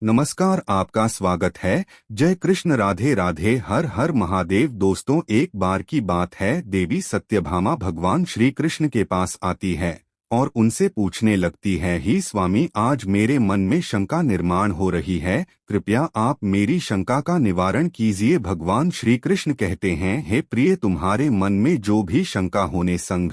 नमस्कार, आपका स्वागत है। जय कृष्ण, राधे राधे, हर हर महादेव। दोस्तों, एक बार की बात है, देवी सत्यभामा भगवान श्री कृष्ण के पास आती है और उनसे पूछने लगती है, ही स्वामी, आज मेरे मन में शंका निर्माण हो रही है, कृपया आप मेरी शंका का निवारण कीजिए। भगवान श्री कृष्ण कहते हैं, हे प्रिय, तुम्हारे मन में जो भी शंका होने संग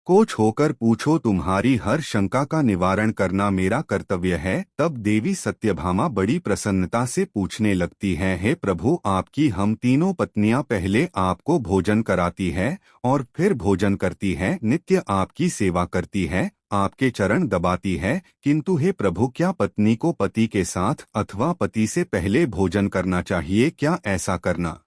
कोच होकर पूछो, तुम्हारी हर शंका का निवारण करना मेरा कर्तव्य है। तब देवी सत्यभामा बड़ी प्रसन्नता से पूछने लगती है, हे प्रभु, आपकी हम तीनों पत्नियां पहले आपको भोजन कराती है और फिर भोजन करती है, नित्य आपकी सेवा करती है, आपके चरण दबाती है, किंतु हे प्रभु, क्या पत्नी को पति के साथ अथवा पति से पहले भोजन करना चाहिए? क्या ऐसा करना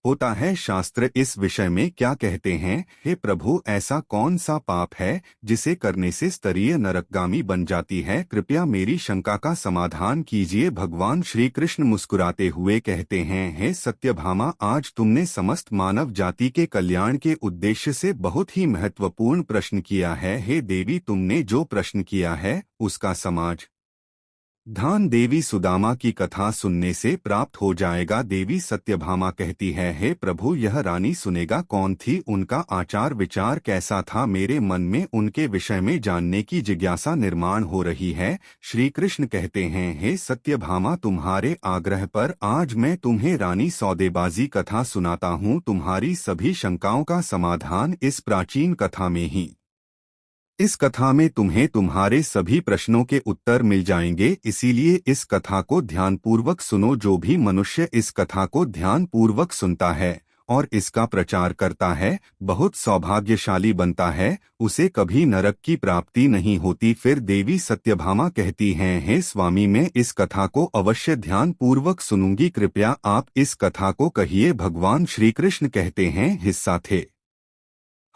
होता है? शास्त्र इस विषय में क्या कहते हैं? हे प्रभु, ऐसा कौन सा पाप है जिसे करने से स्तरीय नरकगामी बन जाती है? कृपया मेरी शंका का समाधान कीजिए। भगवान श्री कृष्ण मुस्कुराते हुए कहते हैं, हे सत्यभामा, आज तुमने समस्त मानव जाति के कल्याण के उद्देश्य से बहुत ही महत्वपूर्ण प्रश्न किया है। हे देवी, तुमने जो प्रश्न किया है उसका समाज धान देवी सुदामा की कथा सुनने से प्राप्त हो जाएगा। देवी सत्यभामा कहती है, हे प्रभु, यह रानी सुनेगा कौन थी? उनका आचार विचार कैसा था? मेरे मन में उनके विषय में जानने की जिज्ञासा निर्माण हो रही है। श्री कृष्ण कहते हैं, हे सत्यभामा, तुम्हारे आग्रह पर आज मैं तुम्हें रानी सौदेबाजी कथा सुनाता हूँ। तुम्हारी सभी शंकाओं का समाधान इस प्राचीन कथा में ही इस कथा में तुम्हें तुम्हारे सभी प्रश्नों के उत्तर मिल जाएंगे, इसीलिए इस कथा को ध्यानपूर्वक सुनो। जो भी मनुष्य इस कथा को ध्यानपूर्वक सुनता है और इसका प्रचार करता है, बहुत सौभाग्यशाली बनता है, उसे कभी नरक की प्राप्ति नहीं होती। फिर देवी सत्यभामा कहती हैं, हे स्वामी, मैं इस कथा को अवश्य ध्यानपूर्वक सुनूंगी, कृपया आप इस कथा को कहिए। भगवान श्री कृष्ण कहते हैं, हिस्सा थे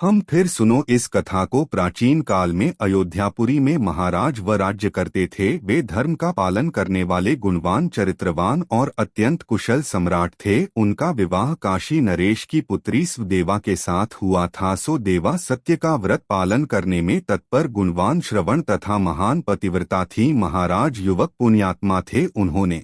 हम। फिर सुनो इस कथा को। प्राचीन काल में अयोध्यापुरी में महाराज व राज्य करते थे। वे धर्म का पालन करने वाले गुणवान, चरित्रवान और अत्यंत कुशल सम्राट थे। उनका विवाह काशी नरेश की पुत्री स्वदेवा के साथ हुआ था। सो देवा सत्य का व्रत पालन करने में तत्पर, गुणवान, श्रवण तथा महान पतिव्रता थी। महाराज युवक पुण्यात्मा थे। उन्होंने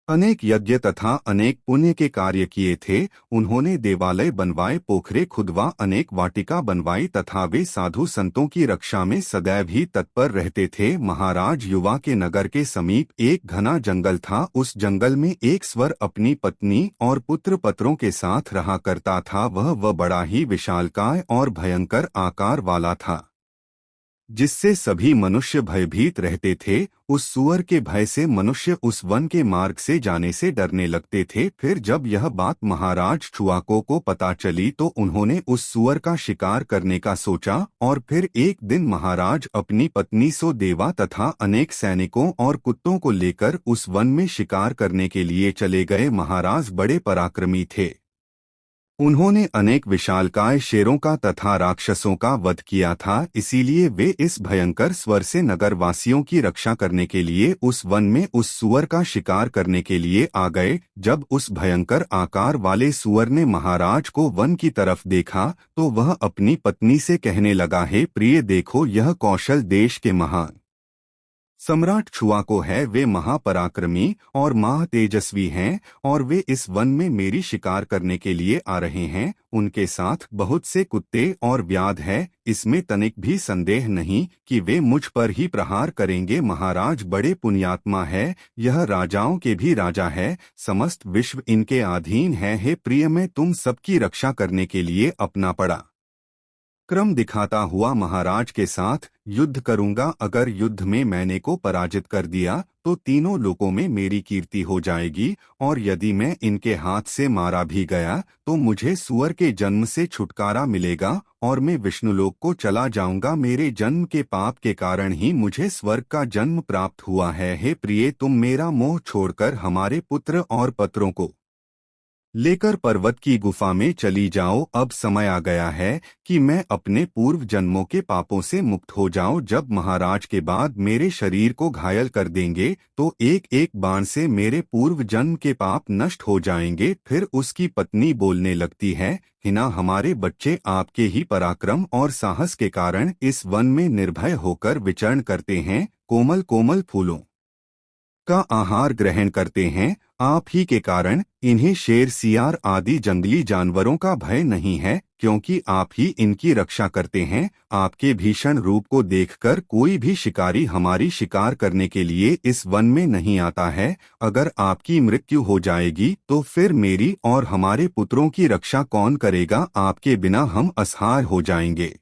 अनेक यज्ञ तथा अनेक पुण्य के कार्य किए थे। उन्होंने देवालय बनवाए, पोखरे खुदवा, अनेक वाटिका बनवाई तथा वे साधु संतों की रक्षा में सदैव ही तत्पर रहते थे। महाराज युवा के नगर के समीप एक घना जंगल था। उस जंगल में एक स्वर अपनी पत्नी और पुत्र पत्रों के साथ रहा करता था। वह बड़ा ही विशालकाय और भयंकर आकार वाला था, जिससे सभी मनुष्य भयभीत रहते थे। उस सुअर के भय से मनुष्य उस वन के मार्ग से जाने से डरने लगते थे। फिर जब यह बात महाराज छुआको को पता चली तो उन्होंने उस सुअर का शिकार करने का सोचा। और फिर एक दिन महाराज अपनी पत्नी सोदेवा तथा अनेक सैनिकों और कुत्तों को लेकर उस वन में शिकार करने के लिए चले गए। महाराज बड़े पराक्रमी थे। उन्होंने अनेक विशालकाय शेरों का तथा राक्षसों का वध किया था, इसीलिए वे इस भयंकर स्वर से नगरवासियों की रक्षा करने के लिए उस वन में उस सुअर का शिकार करने के लिए आ गए। जब उस भयंकर आकार वाले सुअर ने महाराज को वन की तरफ देखा तो वह अपनी पत्नी से कहने लगा, हे प्रिय, देखो, यह कौशल देश के महान सम्राट छुआको है। वे महापराक्रमी और महातेजस्वी हैं और वे इस वन में मेरी शिकार करने के लिए आ रहे हैं। उनके साथ बहुत से कुत्ते और व्याध है। इसमें तनिक भी संदेह नहीं कि वे मुझ पर ही प्रहार करेंगे। महाराज बड़े पुण्यात्मा है। यह राजाओं के भी राजा है। समस्त विश्व इनके अधीन है। हे प्रिय, मैं तुम सबकी रक्षा करने के लिए अपना पड़ा क्रम दिखाता हुआ महाराज के साथ युद्ध करूंगा। अगर युद्ध में मैंने को पराजित कर दिया तो तीनों लोकों में मेरी कीर्ति हो जाएगी, और यदि मैं इनके हाथ से मारा भी गया तो मुझे सुअर के जन्म से छुटकारा मिलेगा और मैं विष्णुलोक को चला जाऊंगा। मेरे जन्म के पाप के कारण ही मुझे स्वर्ग का जन्म प्राप्त हुआ है। हे प्रिय, तुम मेरा मोह छोड़कर हमारे पुत्र और पत्रों को लेकर पर्वत की गुफा में चली जाओ। अब समय आ गया है कि मैं अपने पूर्व जन्मों के पापों से मुक्त हो जाऊं। जब महाराज के बाद मेरे शरीर को घायल कर देंगे तो एक एक बाण से मेरे पूर्व जन्म के पाप नष्ट हो जाएंगे। फिर उसकी पत्नी बोलने लगती है, हिना, हमारे बच्चे आपके ही पराक्रम और साहस के कारण इस वन में निर्भय होकर विचरण करते हैं। कोमल कोमल फूलों का आहार ग्रहण करते हैं। आप ही के कारण इन्हें शेर, सियार आदि जंगली जानवरों का भय नहीं है, क्योंकि आप ही इनकी रक्षा करते हैं। आपके भीषण रूप को देखकर कोई भी शिकारी हमारी शिकार करने के लिए इस वन में नहीं आता है। अगर आपकी मृत्यु हो जाएगी तो फिर मेरी और हमारे पुत्रों की रक्षा कौन करेगा? आपके बिना हम असहाय हो जाएंगे।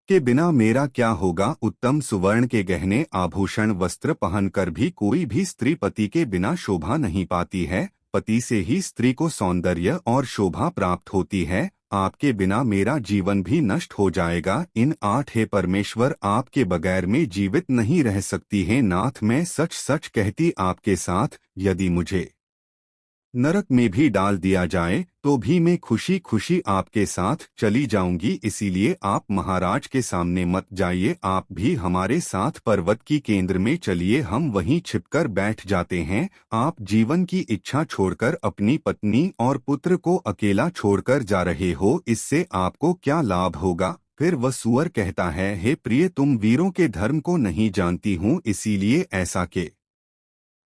के बिना मेरा क्या होगा? उत्तम सुवर्ण के गहने, आभूषण, वस्त्र पहनकर भी कोई भी स्त्री पति के बिना शोभा नहीं पाती है। पति से ही स्त्री को सौंदर्य और शोभा प्राप्त होती है। आपके बिना मेरा जीवन भी नष्ट हो जाएगा। इन 8 हे परमेश्वर, आपके बगैर में जीवित नहीं रह सकती है। नाथ, मैं सच सच कहती आपके साथ, यदि मुझे नरक में भी डाल दिया जाए तो भी मैं खुशी खुशी आपके साथ चली जाऊंगी। इसीलिए आप महाराज के सामने मत जाइए, आप भी हमारे साथ पर्वत की केंद्र में चलिए, हम वहीं छिपकर बैठ जाते हैं। आप जीवन की इच्छा छोड़कर अपनी पत्नी और पुत्र को अकेला छोड़कर जा रहे हो, इससे आपको क्या लाभ होगा? फिर वह सुअर कहता है, हे प्रिय, तुम वीरों के धर्म को नहीं जानती हूँ, इसीलिए ऐसा के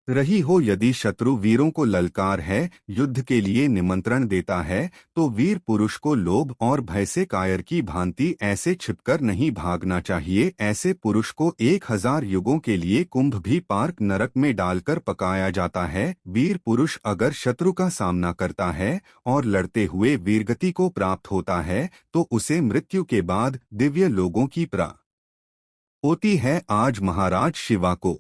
रही हो। यदि शत्रु वीरों को ललकार है, युद्ध के लिए निमंत्रण देता है, तो वीर पुरुष को लोभ और भय से कायर की भांति ऐसे छिपकर नहीं भागना चाहिए। ऐसे पुरुष को 1000 युगों के लिए कुंभ भी पार्क नरक में डालकर पकाया जाता है। वीर पुरुष अगर शत्रु का सामना करता है और लड़ते हुए वीरगति को प्राप्त होता है, तो उसे मृत्यु के बाद दिव्य लोगों की प्राप्ति होती है। आज महाराज शिवा को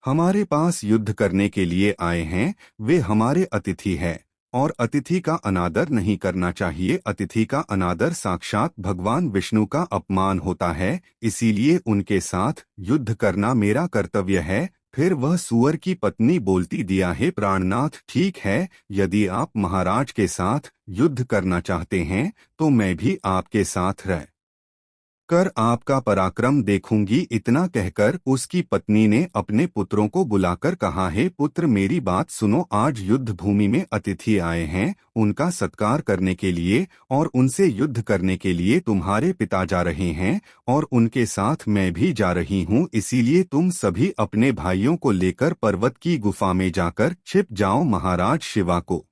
हमारे पास युद्ध करने के लिए आए हैं, वे हमारे अतिथि हैं, और अतिथि का अनादर नहीं करना चाहिए। अतिथि का अनादर साक्षात भगवान विष्णु का अपमान होता है, इसीलिए उनके साथ युद्ध करना मेरा कर्तव्य है। फिर वह सुअर की पत्नी बोलती, दिया है प्राणनाथ, ठीक है, यदि आप महाराज के साथ युद्ध करना चाहते हैं तो मैं भी आपके साथ रह कर आपका पराक्रम देखूंगी। इतना कहकर उसकी पत्नी ने अपने पुत्रों को बुलाकर कहा, है पुत्र, मेरी बात सुनो। आज युद्ध भूमि में अतिथि आए हैं, उनका सत्कार करने के लिए और उनसे युद्ध करने के लिए तुम्हारे पिता जा रहे हैं, और उनके साथ मैं भी जा रही हूँ। इसीलिए तुम सभी अपने भाइयों को लेकर पर्वत की गुफा में जाकर छिप जाओ। महाराज शिवा को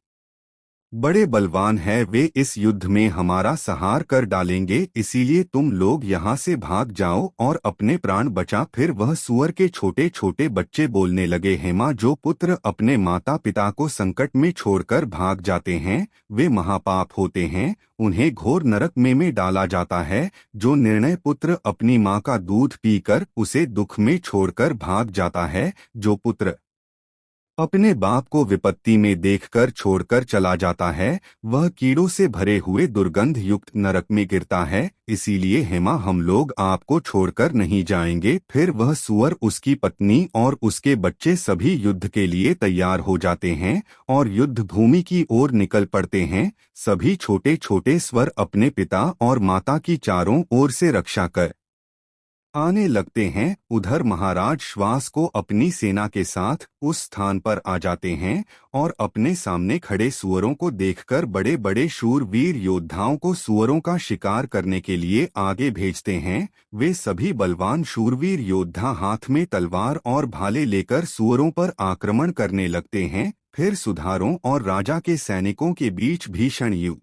बड़े बलवान है, वे इस युद्ध में हमारा संहार कर डालेंगे, इसीलिए तुम लोग यहाँ से भाग जाओ और अपने प्राण बचा। फिर वह सुअर के छोटे छोटे बच्चे बोलने लगे, हेमा, जो पुत्र अपने माता पिता को संकट में छोड़कर भाग जाते हैं वे महापाप होते हैं, उन्हें घोर नरक में डाला जाता है। जो निर्णय पुत्र अपनी माँ का दूध पीकर उसे दुख में छोड़कर भाग जाता है, जो पुत्र अपने बाप को विपत्ति में देखकर छोड़कर चला जाता है, वह कीड़ों से भरे हुए दुर्गंध युक्त नरक में गिरता है। इसीलिए हेमा, हम लोग आपको छोड़कर नहीं जाएंगे। फिर वह सुअर, उसकी पत्नी और उसके बच्चे सभी युद्ध के लिए तैयार हो जाते हैं और युद्ध भूमि की ओर निकल पड़ते हैं। सभी छोटे छोटे स्वर अपने पिता और माता की चारों ओर से रक्षा कर आने लगते हैं। उधर महाराज श्वास को अपनी सेना के साथ उस स्थान पर आ जाते हैं और अपने सामने खड़े सुअरों को देखकर बड़े बड़े शूरवीर योद्धाओं को सुअरों का शिकार करने के लिए आगे भेजते हैं। वे सभी बलवान शूरवीर योद्धा हाथ में तलवार और भाले लेकर सुअरों पर आक्रमण करने लगते हैं। फिर सुधारों और राजा के सैनिकों के बीच भीषण युद्ध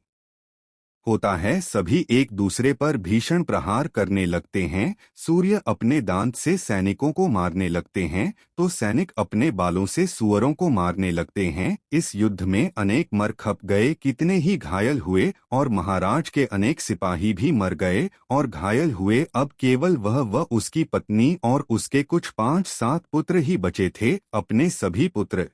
होता है। सभी एक दूसरे पर भीषण प्रहार करने लगते हैं। सूर्य अपने दांत से सैनिकों को मारने लगते हैं तो सैनिक अपने बालों से सुअरों को मारने लगते हैं। इस युद्ध में अनेक मर खप गए, कितने ही घायल हुए, और महाराज के अनेक सिपाही भी मर गए और घायल हुए। अब केवल वह उसकी पत्नी और उसके कुछ 5-7 पुत्र ही बचे थे। अपने सभी पुत्र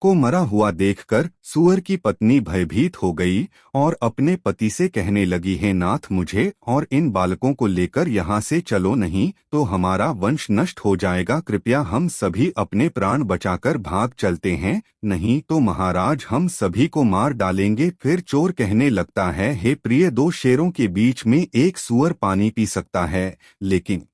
को मरा हुआ देखकर सुअर की पत्नी भयभीत हो गई और अपने पति से कहने लगी, हे नाथ, मुझे और इन बालकों को लेकर यहाँ से चलो, नहीं तो हमारा वंश नष्ट हो जाएगा। कृपया हम सभी अपने प्राण बचाकर भाग चलते हैं, नहीं तो महाराज हम सभी को मार डालेंगे। फिर चोर कहने लगता है, हे प्रिय, 2 शेरों के बीच में एक सुअर पानी पी सकता है, लेकिन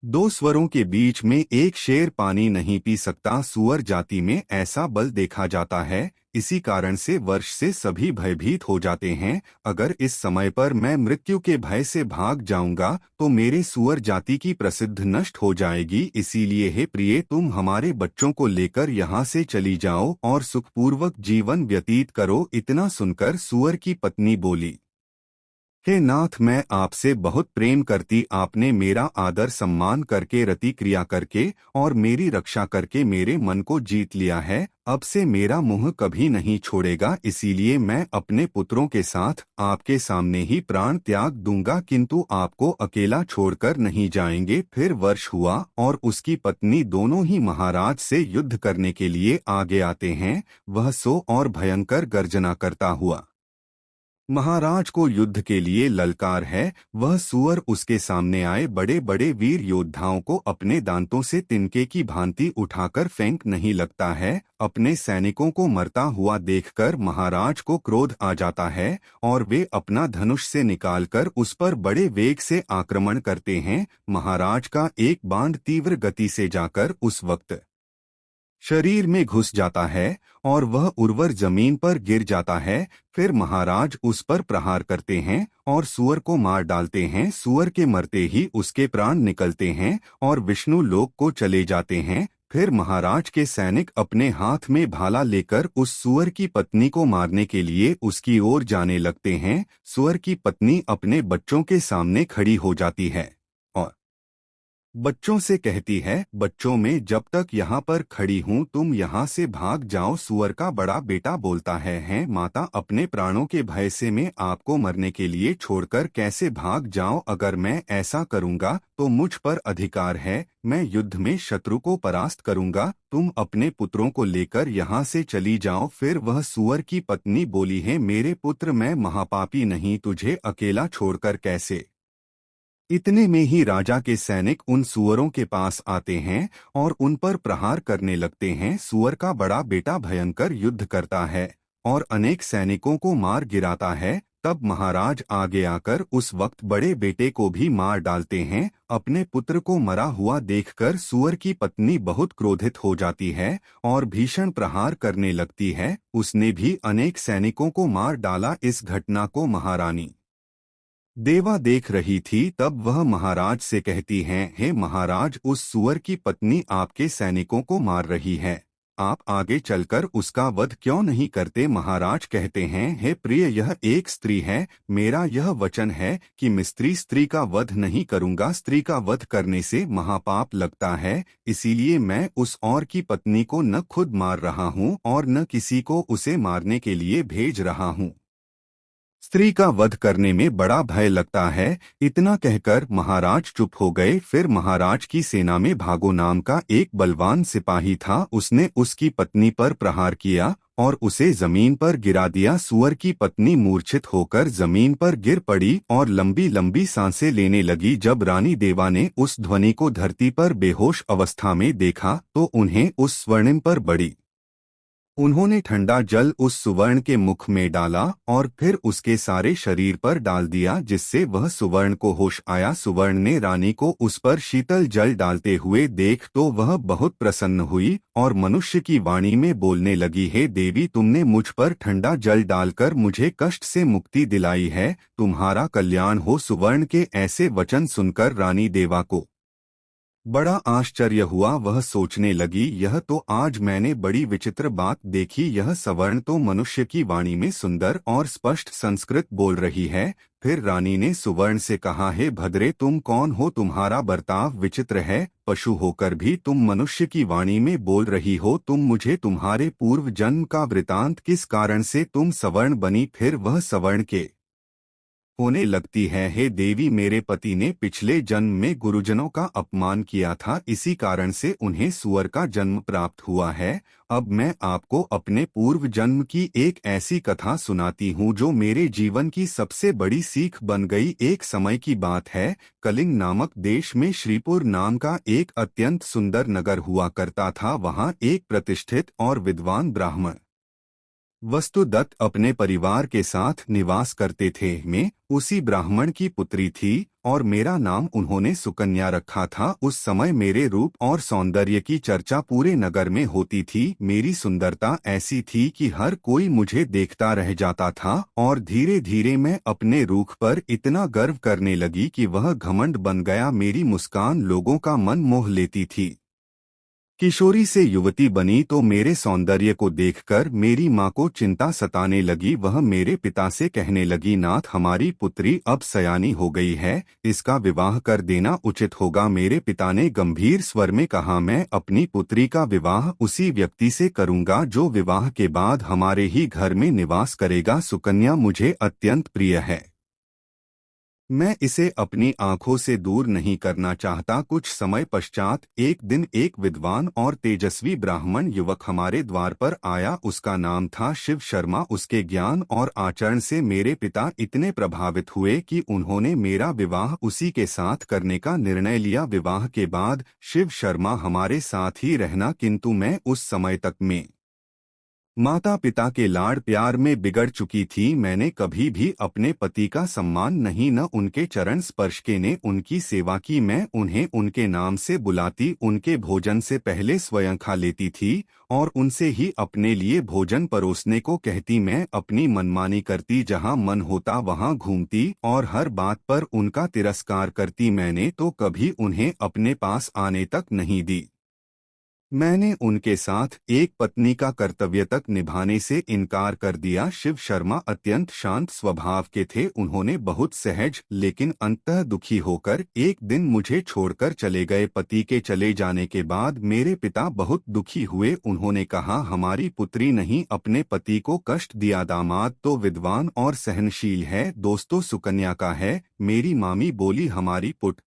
दो स्वरों के बीच में एक शेर पानी नहीं पी सकता। सूअर जाति में ऐसा बल देखा जाता है, इसी कारण से वर्ष से सभी भयभीत हो जाते हैं। अगर इस समय पर मैं मृत्यु के भय से भाग जाऊंगा तो मेरे सूअर जाति की प्रसिद्ध नष्ट हो जाएगी। इसीलिए हे प्रिय, तुम हमारे बच्चों को लेकर यहाँ से चली जाओ और सुखपूर्वक जीवन व्यतीत करो। इतना सुनकर सूअर की पत्नी बोली, हे नाथ, मैं आपसे बहुत प्रेम करती। आपने मेरा आदर सम्मान करके, रति क्रिया करके और मेरी रक्षा करके मेरे मन को जीत लिया है। अब से मेरा मुंह कभी नहीं छोड़ेगा। इसीलिए मैं अपने पुत्रों के साथ आपके सामने ही प्राण त्याग दूंगा, किंतु आपको अकेला छोड़कर नहीं जाएंगे। फिर वर्ष हुआ और उसकी पत्नी दोनों ही महाराज से युद्ध करने के लिए आगे आते हैं। वह सो और भयंकर गर्जना करता हुआ महाराज को युद्ध के लिए ललकार है। वह सूअर उसके सामने आए बड़े बड़े वीर योद्धाओं को अपने दांतों से तिनके की भांति उठाकर फेंक नहीं लगता है। अपने सैनिकों को मरता हुआ देखकर महाराज को क्रोध आ जाता है और वे अपना धनुष से निकालकर उस पर बड़े वेग से आक्रमण करते हैं। महाराज का एक बाण तीव्र गति से जाकर उस वक्त शरीर में घुस जाता है और वह उर्वर जमीन पर गिर जाता है। फिर महाराज उस पर प्रहार करते हैं और सूअर को मार डालते हैं। सूअर के मरते ही उसके प्राण निकलते हैं और विष्णु लोक को चले जाते हैं। फिर महाराज के सैनिक अपने हाथ में भाला लेकर उस सूअर की पत्नी को मारने के लिए उसकी ओर जाने लगते हैं। सूअर की पत्नी अपने बच्चों के सामने खड़ी हो जाती है और बच्चों से कहती है, बच्चों में जब तक यहाँ पर खड़ी हूँ तुम यहाँ से भाग जाओ। सूअर का बड़ा बेटा बोलता है, हैं माता, अपने प्राणों के भय से मैं आपको मरने के लिए छोड़कर कैसे भाग जाऊं? अगर मैं ऐसा करूँगा तो मुझ पर अधिकार है, मैं युद्ध में शत्रु को परास्त करूँगा। तुम अपने पुत्रों को लेकर यहाँ से चली जाओ। फिर वह सूअर की पत्नी बोली है, मेरे पुत्र, मैं महापापी नहीं, तुझे अकेला छोड़कर कैसे? इतने में ही राजा के सैनिक उन सूअरों के पास आते हैं और उन पर प्रहार करने लगते हैं। सूअर का बड़ा बेटा भयंकर युद्ध करता है और अनेक सैनिकों को मार गिराता है। तब महाराज आगे आकर उस वक्त बड़े बेटे को भी मार डालते हैं। अपने पुत्र को मरा हुआ देखकर सूअर की पत्नी बहुत क्रोधित हो जाती है और भीषण प्रहार करने लगती है। उसने भी अनेक सैनिकों को मार डाला। इस घटना को महारानी देवा देख रही थी। तब वह महाराज से कहती हैं, हे महाराज, उस सूअर की पत्नी आपके सैनिकों को मार रही है, आप आगे चलकर उसका वध क्यों नहीं करते? महाराज कहते हैं, हे प्रिय, यह एक स्त्री है। मेरा यह वचन है कि मैं स्त्री का वध नहीं करूंगा। स्त्री का वध करने से महापाप लगता है। इसीलिए मैं उस और की पत्नी को न खुद मार रहा हूँ और न किसी को उसे मारने के लिए भेज रहा हूँ। स्त्री का वध करने में बड़ा भय लगता है। इतना कहकर महाराज चुप हो गए। फिर महाराज की सेना में भागो नाम का एक बलवान सिपाही था। उसने उसकी पत्नी पर प्रहार किया और उसे जमीन पर गिरा दिया। सूअर की पत्नी मूर्छित होकर जमीन पर गिर पड़ी और लंबी लंबी सांसें लेने लगी। जब रानी देवा ने उस ध्वनि को धरती पर बेहोश अवस्था में देखा तो उन्हें उस स्वर्णिम पर बड़ी उन्होंने ठंडा जल उस सुवर्ण के मुख में डाला और फिर उसके सारे शरीर पर डाल दिया, जिससे वह सुवर्ण को होश आया। सुवर्ण ने रानी को उस पर शीतल जल डालते हुए देख तो वह बहुत प्रसन्न हुई और मनुष्य की वाणी में बोलने लगी, हे देवी, तुमने मुझ पर ठंडा जल डालकर मुझे कष्ट से मुक्ति दिलाई है, तुम्हारा कल्याण हो। सुवर्ण के ऐसे वचन सुनकर रानी देवा को बड़ा आश्चर्य हुआ। वह सोचने लगी, यह तो आज मैंने बड़ी विचित्र बात देखी। यह सवर्ण तो मनुष्य की वाणी में सुंदर और स्पष्ट संस्कृत बोल रही है। फिर रानी ने सुवर्ण से कहा, हे भद्रे, तुम कौन हो? तुम्हारा बर्ताव विचित्र है। पशु होकर भी तुम मनुष्य की वाणी में बोल रही हो। तुम मुझे तुम्हारे पूर्व जन्म का वृतांत, किस कारण से तुम सवर्ण बनी? फिर वह सवर्ण के होने लगती है, हे देवी, मेरे पति ने पिछले जन्म में गुरुजनों का अपमान किया था, इसी कारण से उन्हें सूअर का जन्म प्राप्त हुआ है। अब मैं आपको अपने पूर्व जन्म की एक ऐसी कथा सुनाती हूँ जो मेरे जीवन की सबसे बड़ी सीख बन गई। एक समय की बात है, कलिंग नामक देश में श्रीपुर नाम का एक अत्यंत सुंदर नगर हुआ करता था। वहाँ एक प्रतिष्ठित और विद्वान ब्राह्मण वस्तुदत्त अपने परिवार के साथ निवास करते थे। मैं उसी ब्राह्मण की पुत्री थी और मेरा नाम उन्होंने सुकन्या रखा था। उस समय मेरे रूप और सौंदर्य की चर्चा पूरे नगर में होती थी। मेरी सुंदरता ऐसी थी कि हर कोई मुझे देखता रह जाता था और धीरे धीरे मैं अपने रूप पर इतना गर्व करने लगी कि वह घमंड बन गया। मेरी मुस्कान लोगों का मन मोह लेती थी। किशोरी से युवती बनी तो मेरे सौंदर्य को देखकर मेरी माँ को चिंता सताने लगी। वह मेरे पिता से कहने लगी, नाथ, हमारी पुत्री अब सयानी हो गई है, इसका विवाह कर देना उचित होगा। मेरे पिता ने गंभीर स्वर में कहा, मैं अपनी पुत्री का विवाह उसी व्यक्ति से करूंगा जो विवाह के बाद हमारे ही घर में निवास करेगा। सुकन्या मुझे अत्यंत प्रिय है, मैं इसे अपनी आंखों से दूर नहीं करना चाहता। कुछ समय पश्चात एक दिन एक विद्वान और तेजस्वी ब्राह्मण युवक हमारे द्वार पर आया। उसका नाम था शिव शर्मा। उसके ज्ञान और आचरण से मेरे पिता इतने प्रभावित हुए कि उन्होंने मेरा विवाह उसी के साथ करने का निर्णय लिया। विवाह के बाद शिव शर्मा हमारे साथ ही रहना, किंतु मैं उस समय तक में माता पिता के लाड़ प्यार में बिगड़ चुकी थी। मैंने कभी भी अपने पति का सम्मान नहीं, न उनके चरण स्पर्श के ने उनकी सेवा की। मैं उन्हें उनके नाम से बुलाती, उनके भोजन से पहले स्वयं खा लेती थी और उनसे ही अपने लिए भोजन परोसने को कहती। मैं अपनी मनमानी करती, जहां मन होता वहां घूमती और हर बात पर उनका तिरस्कार करती। मैंने तो कभी उन्हें अपने पास आने तक नहीं दी। मैंने उनके साथ एक पत्नी का कर्तव्य तक निभाने से इनकार कर दिया। शिव शर्मा अत्यंत शांत स्वभाव के थे। उन्होंने बहुत सहज लेकिन अंततः दुखी होकर एक दिन मुझे छोड़कर चले गए। पति के चले जाने के बाद मेरे पिता बहुत दुखी हुए। उन्होंने कहा, हमारी पुत्री नहीं अपने पति को कष्ट दिया। दामाद तो विद्वान और सहनशील है, दोस्तों सुकन्या का है। मेरी मामी बोली, हमारी पुट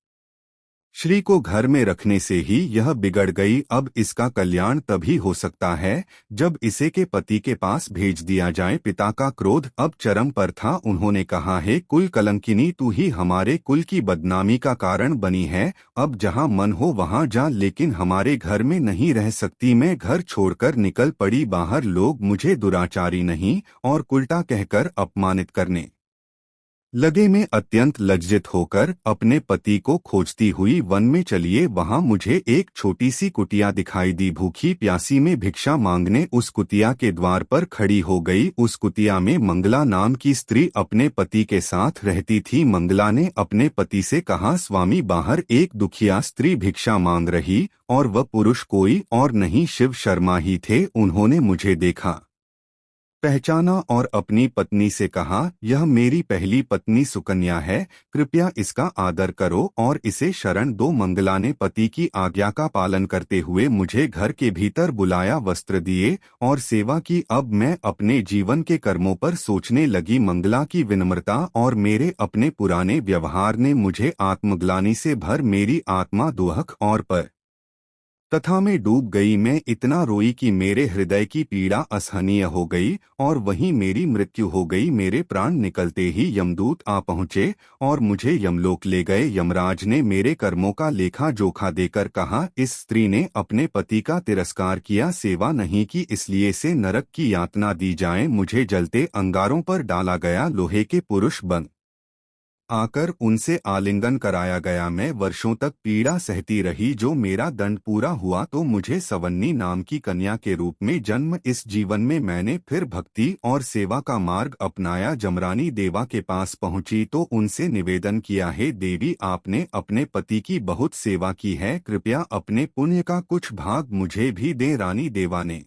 श्री को घर में रखने से ही यह बिगड़ गई। अब इसका कल्याण तभी हो सकता है जब इसे के पति के पास भेज दिया जाए। पिता का क्रोध अब चरम पर था। उन्होंने कहा, हे कुल कलंकिनी, तू ही हमारे कुल की बदनामी का कारण बनी है। अब जहां मन हो वहां जा, लेकिन हमारे घर में नहीं रह सकती। मैं घर छोड़कर निकल पड़ी बाहर। लोग मुझे दुराचारी नहीं और उल्टा कहकर अपमानित करने लगे। मैं अत्यंत लज्जित होकर अपने पति को खोजती हुई वन में चलिए। वहां मुझे एक छोटी सी कुटिया दिखाई दी। भूखी प्यासी में भिक्षा मांगने उस कुटिया के द्वार पर खड़ी हो गई। उस कुटिया में मंगला नाम की स्त्री अपने पति के साथ रहती थी। मंगला ने अपने पति से कहा, स्वामी, बाहर एक दुखिया स्त्री भिक्षा मांग रही और वह पुरुष कोई और नहीं शिव शर्मा ही थे। उन्होंने मुझे देखा, पहचाना और अपनी पत्नी से कहा, यह मेरी पहली पत्नी सुकन्या है, कृपया इसका आदर करो और इसे शरण दो। मंगला ने पति की आज्ञा का पालन करते हुए मुझे घर के भीतर बुलाया, वस्त्र दिए और सेवा की। अब मैं अपने जीवन के कर्मों पर सोचने लगी। मंगला की विनम्रता और मेरे अपने पुराने व्यवहार ने मुझे आत्मग्लानि से भर मेरी आत्मा दुख और पर तथा में डूब गई। मैं इतना रोई कि मेरे हृदय की पीड़ा असहनीय हो गई और वहीं मेरी मृत्यु हो गई। मेरे प्राण निकलते ही यमदूत आ पहुँचे और मुझे यमलोक ले गए। यमराज ने मेरे कर्मों का लेखा जोखा देकर कहा, इस स्त्री ने अपने पति का तिरस्कार किया, सेवा नहीं की, इसलिए से नरक की यातना दी जाए। मुझे जलते अंगारों पर डाला गया, लोहे के पुरुष बन आकर उनसे आलिंगन कराया गया। मैं वर्षों तक पीड़ा सहती रही। जो मेरा दंड पूरा हुआ तो मुझे सवन्नी नाम की कन्या के रूप में जन्म। इस जीवन में मैंने फिर भक्ति और सेवा का मार्ग अपनाया। जमरानी देवा के पास पहुंची तो उनसे निवेदन किया, हे देवी, आपने अपने पति की बहुत सेवा की है, कृपया अपने पुण्य का कुछ भाग मुझे भी दें। रानी देवा ने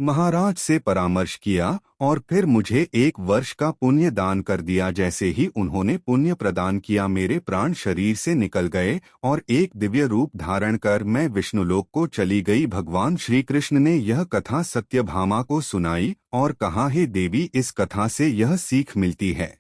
महाराज से परामर्श किया और फिर मुझे 1 वर्ष का पुण्य दान कर दिया। जैसे ही उन्होंने पुण्य प्रदान किया, मेरे प्राण शरीर से निकल गए और एक दिव्य रूप धारण कर मैं विष्णुलोक को चली गई। भगवान श्री कृष्ण ने यह कथा सत्यभामा को सुनाई और कहा, हे देवी, इस कथा से यह सीख मिलती है